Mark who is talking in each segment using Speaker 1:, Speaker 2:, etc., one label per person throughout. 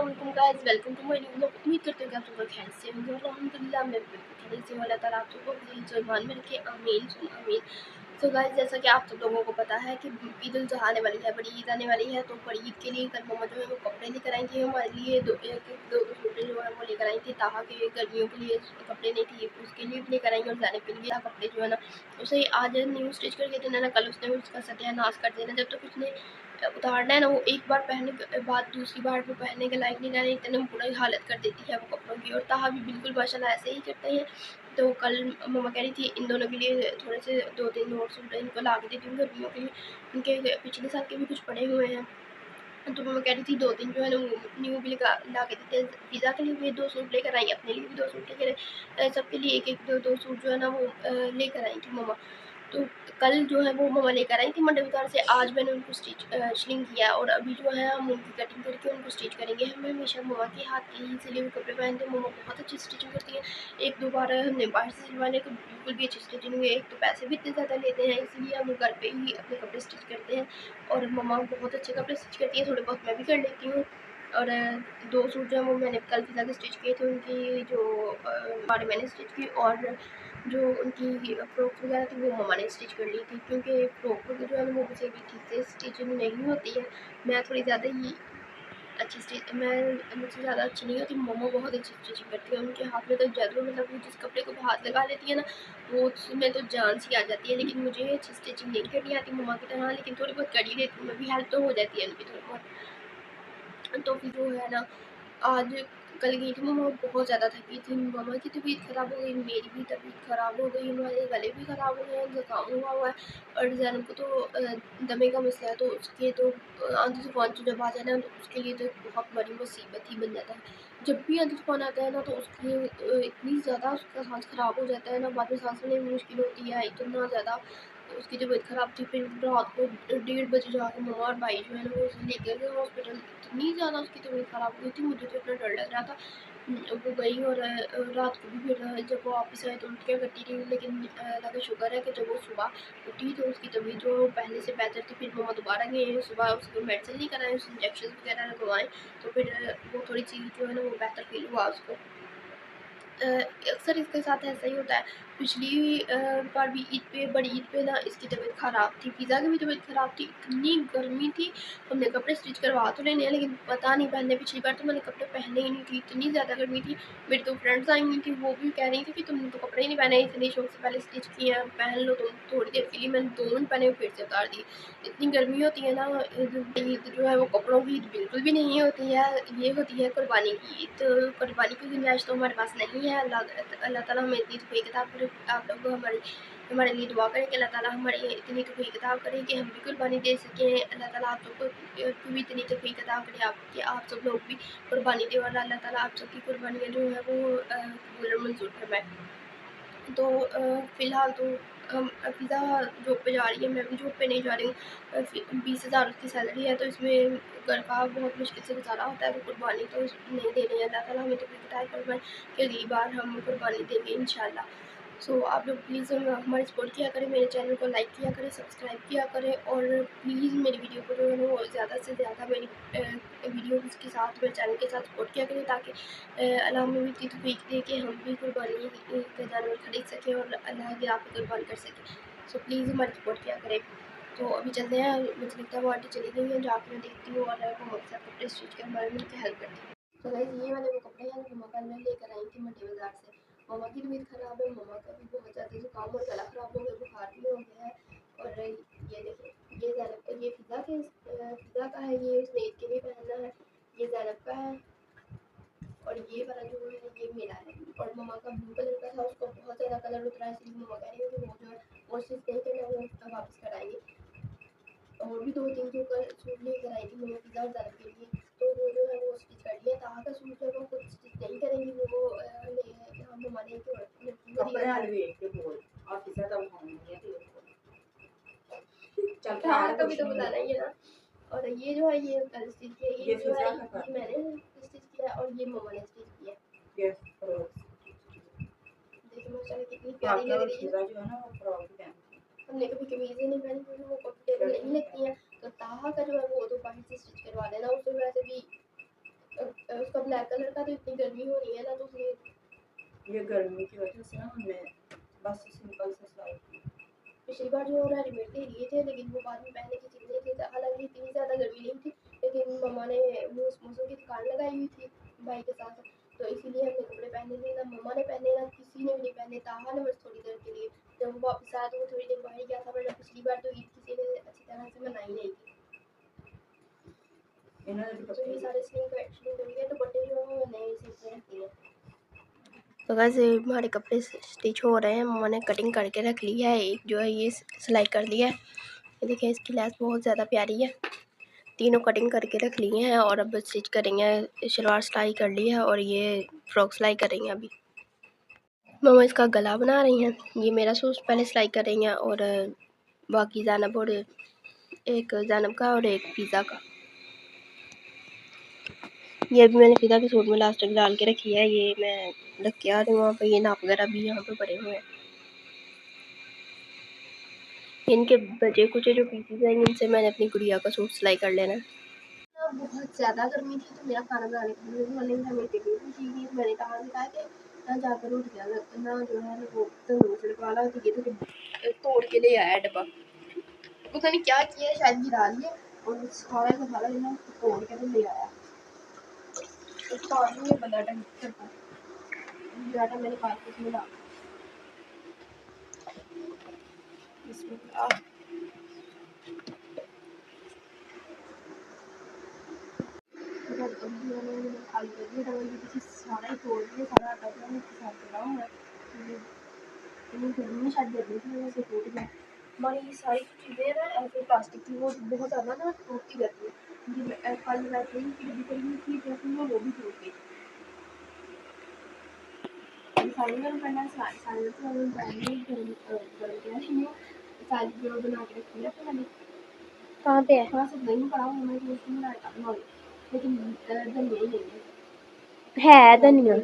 Speaker 1: अस्सलाम वालेकुम guys, welcome to my new vlog. उम्मीद करते हैं कि आप सब लोग खैरियत से होंगे और अल्हम्दुलिल्लाह मैं बिल्कुल खैरियत से हूँ। अल्लाह ताला आप सबको अपने हिफ्ज़ और ईमान में रखे, आमीन सुम्मा आमीन। तो गाइस, जैसा कि आप सब लोगों को पता है कि ईद उल ज़ुहा आने वाली है, बड़ी ईद आने वाली है। तो बड़ी ईद के लिए कल मम्मा जो है वो कपड़े लेकर आई थी हमारे लिए। दो सूटें जो है वो लेकर आई थी। ताहा के गर्मियों के लिए कपड़े नहीं थे, उसके लिए भी लेकर आई और ज़ैनब के लिए कपड़े जो है ना उसे आज न्यू स्टिच करके देना ना, कल उसने उसका सत्यानाश कर देना। जब तक उसने उतारना है ना, वो एक बार पहनने के बाद दूसरी बार वो पहनने के लायक नहीं रहने, इतने बुरी हालत कर देती है वो कपड़ों की। और ताहा भी बिल्कुल माशाल्लाह ऐसे ही करते हैं। तो कल मम्मा कह रही थी इन दोनों के लिए थोड़े से 2-3 और सूट इनको ला के देती हूँ गर्मियों के लिए, उनके पिछले साल के भी कुछ पड़े हुए हैं। तो मम्मा कह रही थी 2-3 जो है ना न्यू भी ला के देते हैं। पिज़्ज़ा के लिए भी 2 सूट लेकर आई, अपने लिए भी 2 सूट लेकर आई, सबके लिए एक-एक 2-2 सूट जो है ना वो लेकर आई थी मम्मा। तो कल जो है वो मम्मा लेकर आई थी मंडी बाज़ार से। आज मैंने उनको स्टिचिंग किया और अभी जो है हम उनकी कटिंग करके उनको स्टिच करेंगे। हम हमेशा मम्मा के हाथ के ही सिले हुए कपड़े पहनते हैं। मम्मा बहुत अच्छी स्टिचिंग करती हैं। 1-2 बार हमने बाहर से सिलवाने तो बिल्कुल भी अच्छी स्टिचिंग हुई है। एक तो पैसे भी इतने ज़्यादा लेते हैं, इसलिए हम घर पे ही अपने कपड़े स्टिच करते हैं। और मम्मा बहुत अच्छे कपड़े स्टिच करती हैं, थोड़े बहुत मैं भी कर लेती हूँ। और 2 सूट जो है वो मैंने कल पिज़्ज़ा के स्टिच किए थे, उनकी जो साड़ी मैंने स्टिच की। और जो उनकी फ्रॉक वगैरह थी वो मम्मा ने स्टिच कर ली थी, क्योंकि फ्रॉक वगैरह जो है ना वो मुझसे भी ठीक से स्टिचिंग नहीं होती है। मैं थोड़ी ज़्यादा ही मुझसे ज़्यादा अच्छी नहीं होती। मम्मा बहुत अच्छी स्टिचिंग करती है, उनके हाथ में तो जादू, मतलब वो जिस कपड़े को वो हाथ लगा लेती है ना वो उसमें तो जान सी आ जाती है। लेकिन मुझे अच्छी स्टिचिंग नहीं करनी आती मम्मा की तरह, लेकिन थोड़ी बहुत कर ही लेती हूँ मैं भी, हेल्प तो हो जाती है उनकी थोड़ी बहुत। तो फिर जो है ना आज कल गई थी मम्मा, बहुत ज़्यादा थकी थी। मम्मा की तबीयत ख़राब हो गई, मेरी भी तबीयत ख़राब हो गई, हमारे गले भी ख़राब हो गए हैं, ज़ुकाम हुआ है। और ज़ैनब को तो दमे का मसला है, तो उसके तो आंधी तूफ़ान तो जब आ जाए ना तो उसके लिए तो बहुत बड़ी मुसीबत ही बन जाता है। जब भी आंधी तूफ़ान आता है ना तो उसकी इतनी ज़्यादा उसका सांस ख़राब हो जाता है ना, बाद में सांस लेने में मुश्किल होती है, इतना ज़्यादा उसकी तबीयत ख़राब थी। फिर रात को 1:30 बजे जाके मम्मा और भाई जो है ना वो उसे लेकर गए हॉस्पिटल। इतनी ज़्यादा उसकी तबीयत ख़राब हो गई थी, मुझे तो इतना डर लग रहा था। वो गई और रात को भी फिर जब वो वापस आए तो उल्टियाँ करती रही। लेकिन अल्लाह का शुक्र है कि जब वो सुबह उठी तो उसकी तबीयत जो है वो पहले से बेहतर थी। फिर मम्मा दोबारा गए सुबह, उसको मेडिसिन लेकर आए, उसे इंजेक्शन वगैरह लगवाएँ, तो फिर वो थोड़ी सी जो है ना वो बेहतर फील हुआ उसको। अक्सर इसके साथ ऐसा ही होता है। पिछली बार भी ईद पे, बड़ी ईद पे ना इसकी तबीयत ख़राब थी, पिज़्ज़ा की भी तबीयत ख़राब थी, इतनी गर्मी थी। हमने कपड़े स्टिच करवा तो लेने हैं, लेकिन पता नहीं पहनने, पिछली बार तो मैंने कपड़े पहने ही नहीं थे, इतनी ज़्यादा गर्मी थी। मेरी 2 फ्रेंड्स आई हुई थी, वो भी कह रही थी कि तुमने तो कपड़े ही नहीं पहने, इतने शौक से पहले स्टिच किए हैं, पहन लो तुम थोड़ी देर के लिए। मैंने 2 मिनट पहने फिर से उतार दिए। इतनी गर्मी होती है ना, ईद जो है वो कपड़ों की ईद बिल्कुल भी नहीं होती है, ये होती है कुर्बानी की ईद। तो कुर्बानी की गुंजाइश तो हमारे पास नहीं है। अल्लाह ताला हमें इतनी तौफ़ीक़ अता करे। आप लोग हमारे लिए दुआ करें कि अल्लाह ताला हमारी इतनी तौफ़ीक़ अता करे कि हम भी कुर्बानी दे सकें। अल्लाह ताला आप सबको भी इतनी तौफ़ीक़ अता करे कि आप सब लोग भी कुर्बानी दें और अल्लाह ताला आप सबकी कुर्बानियाँ जो है वो कबूल और मंज़ूर फरमाए। तो फ़िलहाल तो हम पिज़्ज़ा जॉब पे जा रही है, मैं भी जॉब पे नहीं जा रही हूँ। 20,000 उसकी सैलरी है, तो इसमें घर का बहुत मुश्किल से गुज़ारा होता है। तो कुर्बानी तो नहीं दे रही है। अल्लाह ताला हमें तौफ़ीक़ अता फरमाए कि अगली बार हम कुर्बानी देंगे इंशाअल्लाह। सो आप लोग प्लीज़ हमारी सपोर्ट किया करें, मेरे चैनल को लाइक किया करें, सब्सक्राइब किया करें और प्लीज़ मेरी वीडियो को जो है ना वो ज़्यादा से ज़्यादा मेरी वीडियोज़ के साथ, मेरे चैनल के साथ सपोर्ट किया करें, ताकि अल्लाह हमें भी इतनी तौफ़ीक़ दे कि हम भी कुर्बानी का जानवर खरीद सकें और अल्लाह की राह पे कुर्बान कर सकें। सो प्लीज़ हमारी सपोर्ट किया करें। तो अभी चलते हैं, मुझे लगता है वो आंटी चली गई हैं, जाके मैं देखती हूँ और वो मेरे साथ कपड़े स्टिच के हमारे मिलकर हेल्प करती हूँ। तो गाइस, ये वाले वो कपड़े हैं जो मम्मा कल मैं लेकर आई थी मंडी बाज़ार से। मम्मा की तबीयत ख़राब है, मम्मा का भी बहुत ज़्यादा ज़ुकाम और गला ख़राब हो गया, बुखार भी हो गया है। और ये देखिए, ये ज़ैनब, ये फिज़ा का है, ये उसने ईद के लिए पहनना है। ये ज़ैनब का है और ये वाला जो है ये मेरा है। और मम्मा का ब्लू कलर का था, उसको बहुत ज़्यादा कलर उतरा है, इसलिए मम्मा कह रही है कि वो जो है वो स्टिच नहीं करना, वो वापस कराएँगे। और भी 2-3 जो कल सूट लेकर आई थी मम्मा पिज़्ज़ा और ज़ैनब के लिए, तो वो जो है वो स्टिच कर लिया। ताहा का सूट जो है वो खुद स्टिच नहीं करेंगी, वो मम्मा ने
Speaker 2: कपड़े वाले वेख के बोल और किसी का उठाने नहीं है चल
Speaker 1: ताहा
Speaker 2: खैर
Speaker 1: का भी
Speaker 2: कुछ
Speaker 1: तो
Speaker 2: नहीं
Speaker 1: बताना ही है ना। और ये जो है ये कल स्टिच किया,
Speaker 2: ये
Speaker 1: जो है
Speaker 2: फिजा का
Speaker 1: ये मैंने स्टिच किया और ये मम्मा ने स्टिच किया।
Speaker 2: ये फ्रॉक
Speaker 1: देखिए माशाल्लाह कितनी
Speaker 2: तो
Speaker 1: प्यारी
Speaker 2: आपका
Speaker 1: लग
Speaker 2: वो
Speaker 1: रही है।
Speaker 2: फिजा जो है ना वो फ्रॉक ही पहनती
Speaker 1: हमने कभी कमीज़ें नहीं पहनी क्योंकि वो कंफर्टेबल नहीं लगती हैं। तो ताहा का जो है वो तो बाहर से स्टिच करवा देना, उसे वैसे भी उसका ब्लैक कलर का, तो इतनी गर्मी हो रही है ना, तो उसने
Speaker 2: ये गर्मी की वजह से ना हमने बस सिंपल से सिलाई की।
Speaker 1: पिछली बार जो रेडीमेड दे दिए थे, लेकिन वो बाद में पहनने की चीज़ नहीं थी। हालांकि इतनी ज़्यादा गर्मी नहीं थी, लेकिन मम्मा ने वो मौसम की दुकान लगाई हुई थी भाई के साथ, तो इसीलिए हमने कपड़े पहने थे। ना मम्मा ने पहने, ना किसी ने भी नहीं पहने। ताहा ने बस थोड़ी देर के लिए, जब वो वापस आया तो वो थोड़ी देर बाहर गया था, वरना पिछली बार तो ईद किसी ने अच्छी तरह से मनाई नहीं थी। तो ये सारे स्लिंग करके दुपट्टे जो है वो नए सीखने रखती है। तो वैसे हमारे कपड़े स्टिच हो रहे हैं, मम्मा ने कटिंग करके रख ली है। एक जो है ये सिलाई कर ली है, ये देखिए इसकी लेस बहुत ज़्यादा प्यारी है। तीनों कटिंग करके रख ली हैं और अब स्टिच करेंगे। शलवार सिलाई कर ली है और ये फ्रॉक सिलाई करेंगे अभी। मम्मा इसका गला बना रही हैं, ये मेरा सूट पहले सिलाई कर रही हैं, और बाकी ज़ैनब और एक ज़ैनब का और एक पिज़्ज़ा का। ये भी मैंने पिज़्ज़ा के सूट में लास्टिक डाल के रखी है, ये मैं रख के आ रही हूँ वहाँ पर। ये नाप वगैरह भी यहाँ पे पड़े हुए हैं। इनके बचे कुछ जो पीसेज हैं, इनसे मैंने अपनी गुड़िया का सूट सिलाई कर लेना है। बहुत ज़्यादा गर्मी थी, तो मेरा खाना बनाने की मेरी तबीयत थी। मैंने कहा कि ना जाकर उठ गया ना, जो है ना वो तंदूर वाला तो तोड़ के ले आया डब्बा। पता नहीं क्या किया, शायद गिरा लिया, और सारा मसाला जो है तोड़ के तो ले आया। तो पानी में बना डाटा मैंने काट के मिला। खाली कर दिया डबल, किसी सारा ही तोड़ दिया, सारा आटा जो है उसके साथ मिला हुआ है। इतनी गर्मी में शायद गर्मी की वजह से टूट गया। हमारी ये सारी चीज़ें ना ऐसे प्लास्टिक की, वो बहुत ज़्यादा ना टूटती रहती है। ये कल वैसलीन की डब्बी पड़ी हुई थी जैसे वो भी टूट गई। साइलेंट करना साइलेंट गर्म किया है, सारी जो बना के रखी है तो मैंने। कहाँ पे है? थोड़ा सा दही पड़ा हुआ, मैं सोच रही हूँ लेकिन धनिया ही नहीं है धनिया।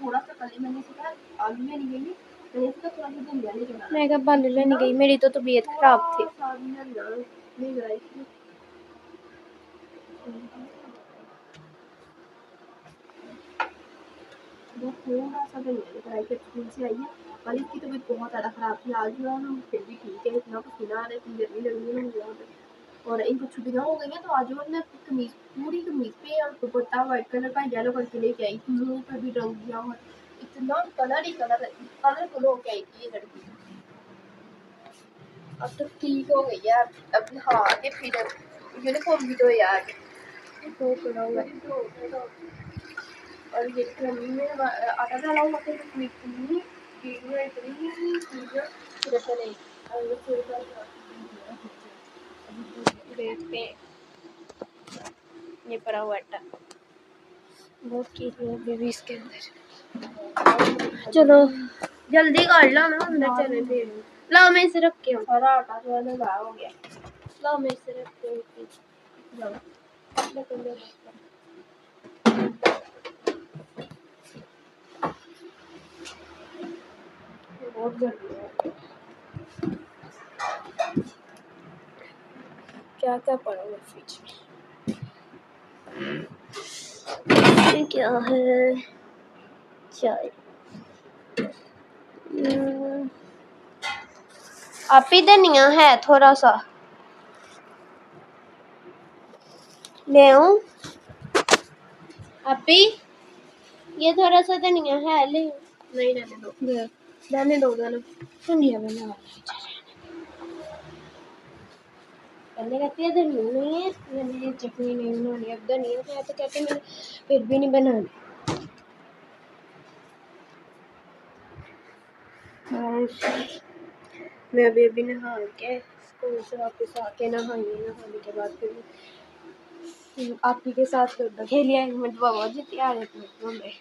Speaker 1: थोड़ा सा कल मैंने सोचा आलू लेने गई, मैंने सोचा थोड़ा सा धनिया लेके आना। मैं कब आलू लेने गई, मेरी तो तबीयत खराब थी। वो थोड़ा सा धनिया लेकर आई, फिर स्कूल से आई है। कल इसकी तबीयत बहुत ज़्यादा खराब थी, आज जो है ना फिर भी ठीक है। इतना पसीना आ रहा है, इतनी गर्मी लग रही है मुझे यहाँ पे। और इनको छुट्टियाँ हो गई हैं, तो आज मैंने कमीज पूरी कमीज पे और दुपट्टा वाइट कलर का येलो करके लेके आई थी। मुँह पर भी रंग दिया हुआ, इतना कलर ही कलरफुल होके आई थी ये लड़की। अब तो ठीक हो गई है, अब नहा के फिर यूनिफॉर्म भी तो यार तो पड़ा हुआ है। और ये गर्मी में आटा डाला हुआ था, इतनी देखते हैं ये पड़ा हुआ आटा बहुत की बेबी इसके अंदर। चलो जल्दी कर लो ना, अंदर चले फिर। ला मैं इसे रख के सारा आटा जो है ना गायब हो गया। ला मैं इसे रख के जाओ। बहुत गर्मी है, क्या क्या पड़ा हुआ फ्रिज में। ये क्या है? चाय। आप ही धनिया है थोड़ा सा ले आऊं? आप ही ये थोड़ा सा धनिया है, ले। नहीं रहने दो, रहने दो धनिया बना। पहले कहती है धनिया नहीं है, मैंने चटनी नहीं बनानी। अब धनिया है तो कहते मैंने फिर भी नहीं बनानी। मैं अभी नहा के स्कूल से वापस आके नहाने के बाद फिर आप ही के साथ लूडो खेली। 1 मिनट बाबा जी तैयार है, 1 मिनट में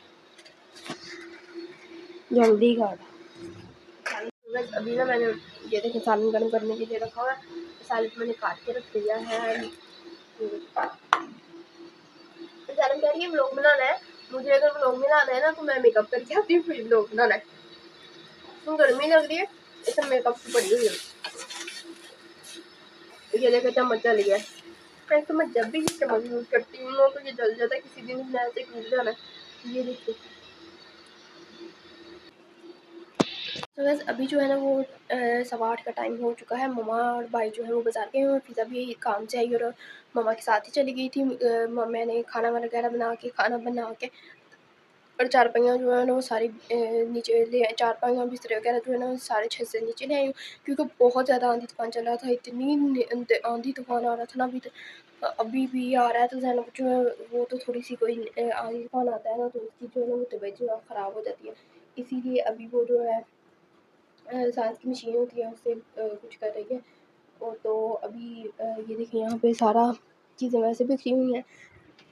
Speaker 1: जल्दी कर। बस अभी ना मैंने ये देखिए सालन गर्म करने के लिए रखा हुआ है, सालन मैंने काट के रख दिया है। सालन कह रही है व्लॉग बनाना है, मुझे अगर व्लॉग बनाना है ना तो मैं मेकअप करके आती हूँ, फिर व्लॉग बनाना है। तो गर्मी लग रही है, इसमें मेकअप पड़ी हुई है। ये देखो चम्मच चल गया। फ्रेंड्स तो मैं जब भी ये चम्मच यूज़ करती हूँ ना तो ये जल जाता है, किसी दिन इसने ऐसे घिस जाना है। ये देखिए। तो बस अभी जो है ना वो 8:15 का टाइम हो चुका है। मम्मा और भाई जो है वो बाज़ार गए हुए, फिज़ा भी काम से आई और मम्मा के साथ ही चली गई थी। मैंने खाना वगैरह बना के और चारपाइयाँ जो है ना वो सारी नीचे ले आए। चारपाइयाँ बिस्तर वगैरह जो है ना सारे छत से नीचे ले आई हूँ, क्योंकि बहुत ज़्यादा आंधी तूफ़ान चल रहा था। इतनी आंधी तूफ़ान आ रहा था ना, अभी भी आ रहा है। तो ज़ैनब जो है वो तो थोड़ी सी कोई आंधी तूफ़ान आता है ना तो उसकी जो है ना वो तबीयत जो है ख़राब हो जाती है, इसीलिए अभी वो जो है सांस की मशीन होती है उससे कुछ कर रही है। और तो अभी ये देखिए यहाँ पे सारा चीज़ें वैसे बिखरी हुई हैं,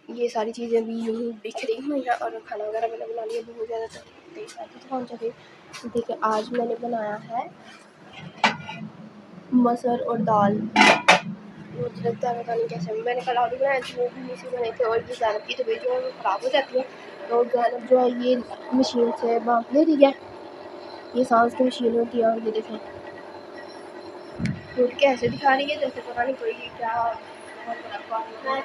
Speaker 1: ये सारी चीज़ें भी यूँ ही बिखरी हुई हैं। और खाना वगैरह मैंने बना लिया, बहुत ज़्यादा तेज़ आती तूफ़ान चल रही है। देखिए आज मैंने बनाया है मसर और दाल। मुझे लगता है पता नहीं कैसे मैंने कल आलू बनाए थे, वो भी मिसी बने थे। और ये ज़ैनब की तबीयत जो है वो ख़राब हो जाती है, तो ज़ैनब जो है ये मशीन से भाप ले रही है। ये सांस की मशीन होती है। और ये देखें टूट के ऐसे दिखा रही है जैसे पता नहीं कोई क्या बहुत बड़ा